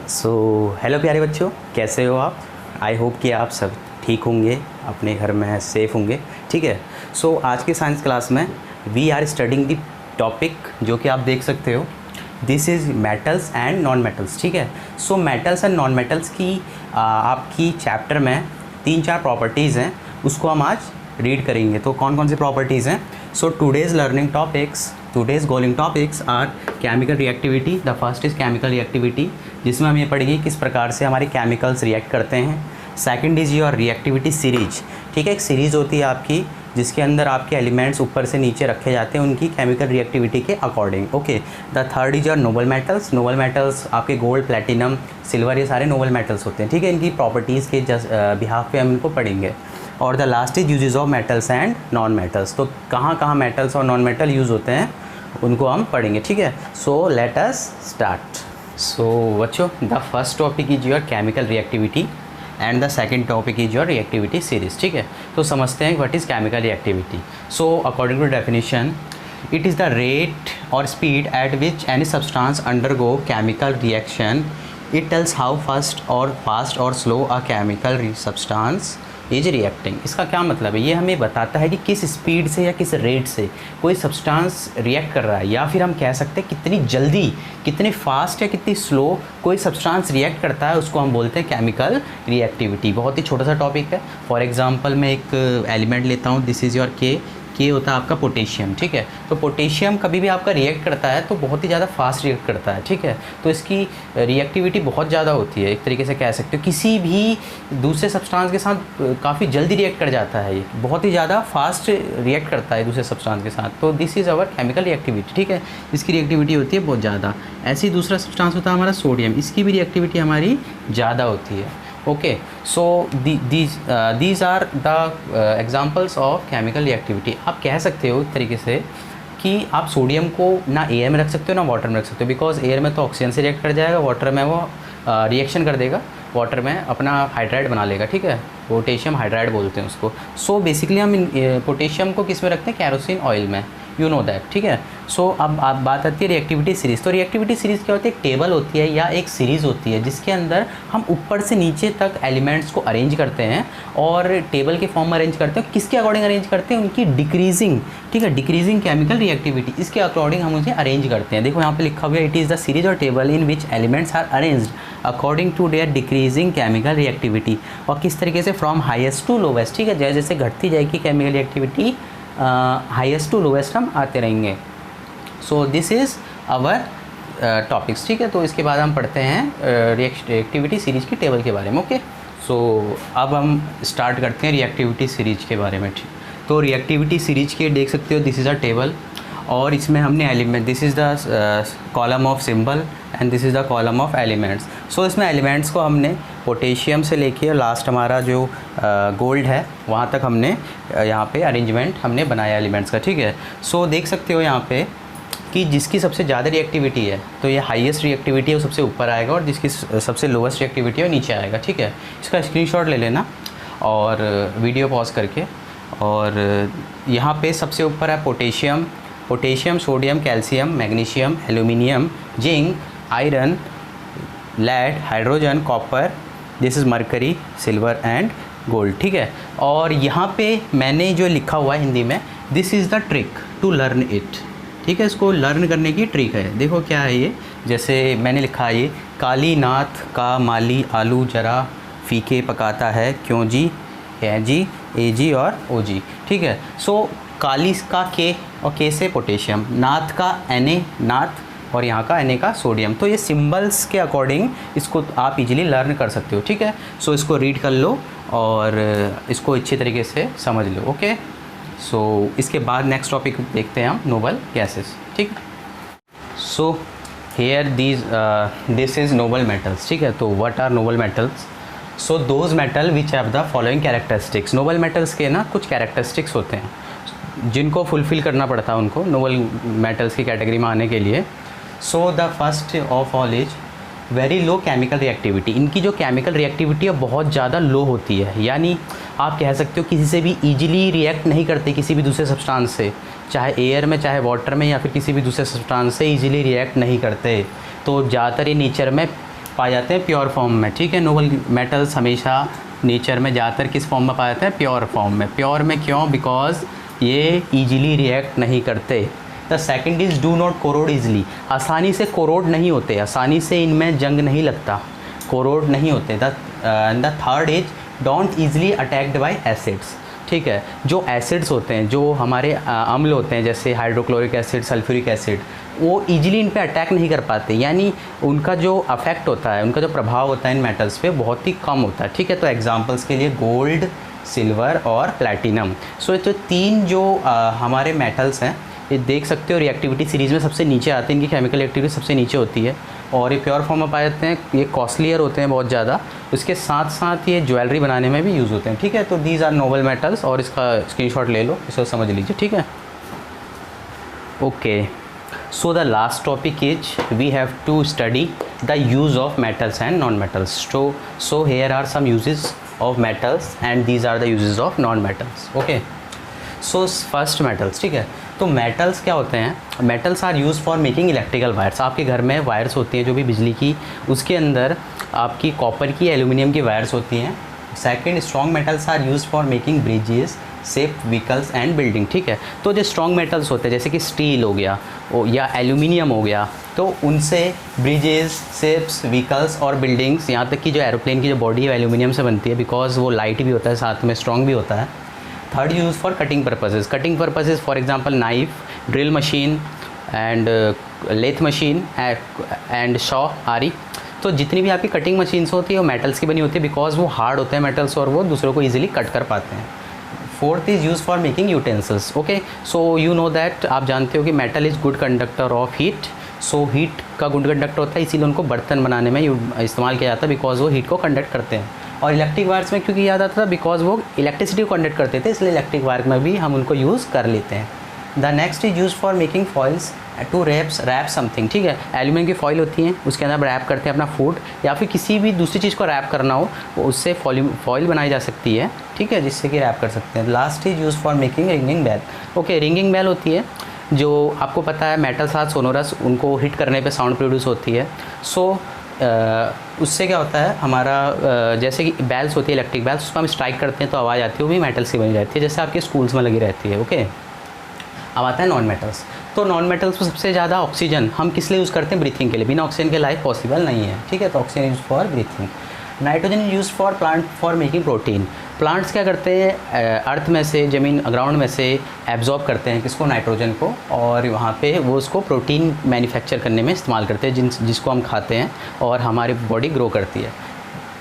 So hello प्यारे बच्चों, कैसे हो आप। आई होप कि आप सब ठीक होंगे, अपने घर में सेफ़ होंगे। ठीक है। सो आज के साइंस क्लास में we are studying the topic जो कि आप देख सकते हो, this is metals and non metals. ठीक है। So metals and non metals की आपकी चैप्टर में 3-4 प्रॉपर्टीज़ हैं, उसको हम आज रीड करेंगे। तो कौन कौन सी प्रॉपर्टीज़ हैं। So today's learning topics, today's going topics are chemical reactivity. The first is chemical reactivity, जिसमें हम ये पढ़ेंगे किस प्रकार से हमारे केमिकल्स रिएक्ट करते हैं। Second is your reactivity series. ठीक है, एक सीरीज़ होती है आपकी जिसके अंदर आपके एलिमेंट्स ऊपर से नीचे रखे जाते हैं उनकी केमिकल रिएक्टिविटी के according. Okay. The third is your noble metals. Noble metals आपके गोल्ड, प्लेटिनम, सिल्वर, ये सारे नोबल मेटल्स होते हैं। ठीक है, इनकी प्रॉपर्टीज़ के बिहाफ पे हम इनको पढ़ेंगे। और the last is uses of metals and non metals. तो कहाँ कहाँ मेटल्स और नॉन मेटल यूज़ होते हैं उनको हम पढ़ेंगे। ठीक है। So let us start. So बच्चों, the first topic is your chemical reactivity and the second topic is your reactivity series. ठीक है। तो समझते हैं what is chemical reactivity. So according to definition, it is the rate और speed at which any substance undergo chemical reaction. It tells how fast और slow a chemical substance is reacting. इसका क्या मतलब है, ये हमें बताता है कि किस स्पीड से या किस रेट से कोई सब्सटेंस रिएक्ट कर रहा है, या फिर हम कह सकते हैं कितनी जल्दी, कितनी फास्ट या कितनी स्लो कोई सब्सटेंस रिएक्ट करता है, उसको हम बोलते हैं केमिकल रिएक्टिविटी। बहुत ही छोटा सा टॉपिक है। फॉर एग्जांपल मैं एक एलिमेंट लेता हूँ, दिस इज़ योर के होता है आपका पोटेशियम। ठीक है। तो पोटेशियम कभी भी आपका रिएक्ट करता है तो बहुत ही ज़्यादा फास्ट रिएक्ट करता है। ठीक है। तो इसकी रिएक्टिविटी बहुत ज़्यादा होती है, एक तरीके से कह सकते हो किसी भी दूसरे सब्सटेंस के साथ काफ़ी जल्दी रिएक्ट कर जाता है, ये बहुत ही ज़्यादा फास्ट रिएक्ट करता है दूसरे सब्सटेंस के साथ। तो this is our chemical reactivity. ठीक है। इसकी रिएक्टिविटी होती है बहुत ज़्यादा। ऐसे ही दूसरा सब्सटेंस होता है हमारा सोडियम, इसकी भी रिएक्टिविटी हमारी ज़्यादा होती है। Okay. So these are the examples of chemical reactivity. आप कह सकते हो एक तरीके से कि आप सोडियम को ना एयर में रख सकते हो ना वाटर में रख सकते हो, बिकॉज एयर में तो ऑक्सीजन से रिएक्ट कर जाएगा, वाटर में वो रिएक्शन कर देगा, वाटर में अपना हाइड्राइड बना लेगा। ठीक है। पोटेशियम हाइड्राइड बोलते हैं उसको। सो बेसिकली हम पोटेशियम को किस में रखते हैं, कैरोसिन ऑयल में, यू नो दैट। ठीक है। सो अब आप बात आती है रिएक्टिविटी सीरीज़। तो रिएक्टिविटी सीरीज़ क्या होती है, एक टेबल होती है या एक सीरीज़ होती है जिसके अंदर हम ऊपर से नीचे तक एलिमेंट्स को अरेंज करते हैं, और टेबल के फॉर्म में अरेंज करते हैं। किसके अकॉर्डिंग अरेंज करते हैं, उनकी डिक्रीजिंग। ठीक है, डिक्रीजिंग केमिकल रिएक्टिविटी, इसके अकॉर्डिंग हम उसे अरेंज करते हैं। देखो यहाँ पे लिखा हुआ है, इट इज़ द सीरीज और table in which elements are arranged according to their decreasing chemical reactivity. और किस तरीके से फ्रॉम हाईएस्ट टू लोवेस्ट। ठीक है, जैसे जैसे घटती जाएगी chemical reactivity, highest to lowest हम आते रहेंगे। So this is our topics. ठीक है। तो इसके बाद हम पढ़ते हैं रिएक्टिविटी सीरीज़ की टेबल के बारे में। ओके। सो अब हम स्टार्ट करते हैं रिएक्टिविटी सीरीज़ के बारे में। ठीक। तो रिएक्टिविटी सीरीज़ के देख सकते हो, दिस इज़ अ टेबल, और इसमें हमने element, this is the column of symbol and this is the column of elements. So इसमें एलिमेंट्स को हमने पोटेशियम से लेके लास्ट हमारा जो गोल्ड है वहाँ तक हमने यहाँ पे अरेंजमेंट हमने बनाया एलिमेंट्स का। ठीक है। सो देख सकते हो यहाँ पे कि जिसकी सबसे ज़्यादा रिएक्टिविटी है तो ये हाईएस्ट रिएक्टिविटी है वो सबसे ऊपर आएगा, और जिसकी सबसे लोवेस्ट रिएक्टिविटी है वो नीचे आएगा। ठीक है। इसका स्क्रीनशॉट ले लेना और वीडियो पॉज करके। और यहाँ पे सबसे ऊपर है potassium, sodium, calcium, magnesium, aluminium, zinc, iron, lead, hydrogen, copper, this is mercury, silver and gold. ठीक है। और यहाँ पे मैंने जो लिखा हुआ है हिंदी में, this is the trick to learn it. ठीक है, इसको लर्न करने की ट्रिक है। देखो क्या है ये, जैसे मैंने लिखा है, ये काली नाथ का माली आलू जरा फीके पकाता है, क्यों जी, है जी, ए जी और ओ जी। ठीक है। सो काली का के और के से पोटेशियम, नाथ का Na नाथ, और यहाँ का Na का सोडियम। तो ये सिंबल्स के अकॉर्डिंग इसको आप इजीली लर्न कर सकते हो। ठीक है। सो इसको रीड कर लो और इसको अच्छी तरीके से समझ लो। ओके। सो इसके बाद नेक्स्ट टॉपिक देखते हैं हम, नोबल गैसेस। ठीक। So here this is noble metals. ठीक है। तो what are noble metals. So those metal which have the following characteristics. Noble metals के ना कुछ कैरेक्टरिस्टिक्स होते हैं जिनको फुलफ़िल करना पड़ता है उनको नोबल मेटल्स की कैटेगरी में आने के लिए। So the first of all is very low chemical reactivity. इनकी जो केमिकल रिएक्टिविटी है बहुत ज़्यादा लो होती है, यानी आप कह सकते हो किसी से भी ईजिली रिएक्ट नहीं करते, किसी भी दूसरे सब्सटेंस से, चाहे एयर में, चाहे वाटर में, या फिर किसी भी दूसरे सब्सटेंस से ईजिली रिएक्ट नहीं करते। तो ज़्यादातर ये नेचर में पाए जाते हैं प्योर फॉर्म में, ठीक है। नोबल मेटल्स हमेशा नेचर में ज़्यादातर किस फॉर्म में पाए जाते हैं? प्योर फॉर्म में। प्योर में क्यों? बिकॉज ये ईजिली रिएक्ट नहीं करते। The second is do not corrode easily, आसानी से कोरोड नहीं होते, आसानी से इनमें जंग नहीं लगता, कोरोड नहीं होते। The third is don't easily attacked by acids, ठीक है। जो एसिड्स होते हैं, जो हमारे अम्ल होते हैं, जैसे हाइड्रोक्लोरिक एसिड, सल्फ्यूरिक एसिड, वो ईजिली इन पे अटैक नहीं कर पाते, यानी उनका जो अफेक्ट होता है, उनका जो प्रभाव होता है इन मेटल्स पे बहुत ही कम होता है, ठीक है। तो एग्जांपल्स के लिए गोल्ड, सिल्वर और प्लैटिनम। सो तो तीन जो हमारे मेटल्स हैं, ये देख सकते हो रिएक्टिविटी सीरीज़ में सबसे नीचे आते हैं, इनकी केमिकल एक्टिविटी सबसे नीचे होती है और ये प्योर फॉर्म में पाए जाते हैं। ये कॉस्टलियर होते हैं बहुत ज़्यादा, उसके साथ साथ ये ज्वेलरी बनाने में भी यूज़ होते हैं, ठीक है। तो दीज आर नोबल मेटल्स और इसका स्क्रीनशॉट ले लो, इसको समझ लीजिए, ठीक है। Okay, so the last topic is we have to study the use of metals and non metals. So here are some usages of metals and these are the usages of non metals. Okay, so first metals, ठीक है। तो metals क्या होते हैं? Metals are use for making electrical wires. आपके घर में wires होती हैं जो भी बिजली की, उसके अंदर आपकी कॉपर की, एल्यूमिनियम की वायर्स होती हैं। Second, strong metals are use for making bridges, safe vehicles and building, ठीक है। तो जो स्ट्रॉन्ग मेटल्स होते हैं जैसे कि स्टील हो गया या एल्यूमिनियम हो गया, तो उनसे ब्रिजेस, सेफ्स, व्हीकल्स और बिल्डिंग्स, यहाँ तक कि जो एरोप्लेन की जो बॉडी है एल्यूमिनियम से बनती है, बिकॉज वो लाइट भी होता है, साथ में स्ट्रॉन्ग भी होता है। Third, use for cutting purposes. Cutting purposes for example knife, drill machine and lathe machine and saw आरी। तो जितनी भी आपकी कटिंग मशीन्स होती है वो मेटल्स की बनी होती है, बिकॉज वो हार्ड होते हैं मेटल्स और वो दूसरों को ईजिली कट कर पाते हैं। Fourth is use for making utensils. Okay, so you know that, आप जानते हो कि metal is good conductor of heat. So heat का गुड कंडक्टर होता है, इसीलिए उनको बर्तन बनाने में इस्तेमाल किया जाता है, बिकॉज वो हीट को कंडक्ट करते हैं। और इलेक्ट्रिक वायर्स में क्योंकि याद आता था, बिकॉज वो इलेक्ट्रिसिटी को कंडक्ट करते थे, इसलिए इलेक्ट्रिक वायर में भी हम उनको यूज़ कर लेते हैं। The next is use for making foils to wrap something, ठीक है। एल्यूमिनियम की फॉइल होती हैं, उसके अंदर रैप करते हैं अपना फूड या फिर किसी भी दूसरी चीज़ को रैप करना हो, उससे फॉइल बनाई जा सकती है, ठीक है, जिससे कि रैप कर सकते हैं। Last is use for making ringing bell. Okay, ringing bell होती है जो आपको पता है मेटल साथ सोनोरस, उनको हिट करने पे साउंड प्रोड्यूस होती है। सो उससे क्या होता है हमारा, जैसे कि बेल्स होती है इलेक्ट्रिक बेल्स, उसको हम स्ट्राइक करते हैं तो आवाज़ आती है, वो भी मेटल से बनी रहती है, जैसे आपके स्कूल्स में लगी रहती है। ओके, अब आता है नॉन मेटल्स। तो नॉन मेटल्स में सबसे ज़्यादा ऑक्सीजन हम किस लिए यूज़ करते हैं? ब्रीथिंग के लिए। बिना ऑक्सीजन के लाइफ पॉसिबल नहीं है, ठीक है। तो oxygen use for breathing. Nitrogen is use for plant for making protein. Plants क्या करते हैं, अर्थ में से, ज़मीन ग्राउंड में से एब्जॉर्ब करते हैं किसको? नाइट्रोजन को, और वहाँ पे वो उसको प्रोटीन मैन्युफैक्चर करने में इस्तेमाल करते हैं, जिसको हम खाते हैं और हमारी बॉडी ग्रो करती है।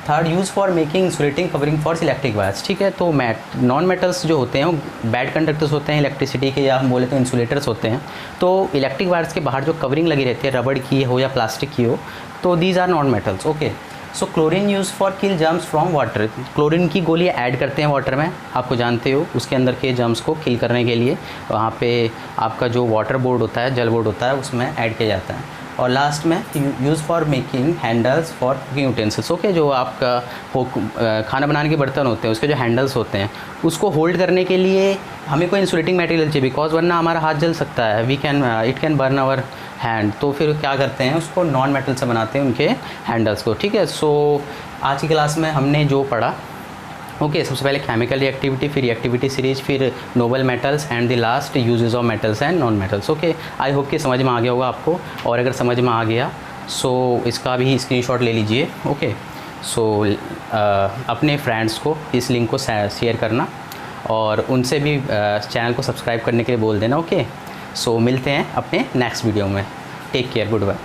Third, use for making insulating covering for electric wires, ठीक है। तो नॉन मेटल्स जो होते हैं वो बैड कंडक्टर्स होते हैं इलेक्ट्रिसिटी के, या हम बोले तो इंसुलेटर्स होते हैं। तो इलेक्ट्रिक वायर्स के बाहर जो कवरिंग लगी रहती है, रबड़ की हो या प्लास्टिक की हो, तो these are non metals. Okay, so chlorine use for kill germs from water. Chlorine की गोली ऐड करते हैं वाटर में, आपको जानते हो, उसके अंदर के जर्म्स को किल करने के लिए वहाँ पे आपका जो वाटर बोर्ड होता है, जल बोर्ड होता है, उसमें ऐड किया जाता है। और लास्ट में use for making handles for cooking utensils. Okay, जो आपका खाना बनाने के बर्तन होते हैं, उसके जो हैंडल्स होते हैं, उसको होल्ड करने के लिए हमें कोई इंसुलेटिंग मटेरियल चाहिए, बिकॉज वरना हमारा हाथ जल सकता है, it can burn our hand. तो फिर क्या करते हैं, उसको नॉन मेटल से बनाते हैं उनके हैंडल्स को, ठीक है। सो आज की क्लास में हमने जो पढ़ा, ओके, सबसे पहले केमिकल रिएक्टिविटी, फिर रिएक्टिविटी सीरीज, फिर noble metals and the last uses of metals and non metals. Okay, I hope कि समझ में आ गया होगा आपको, और अगर समझ में आ गया सो इसका भी स्क्रीनशॉट ले लीजिए। ओके, सो अपने फ्रेंड्स को इस लिंक को शेयर करना और उनसे भी चैनल को सब्सक्राइब करने के लिए बोल देना। ओके, सो मिलते हैं अपने नेक्स्ट वीडियो में। Take care, good bye.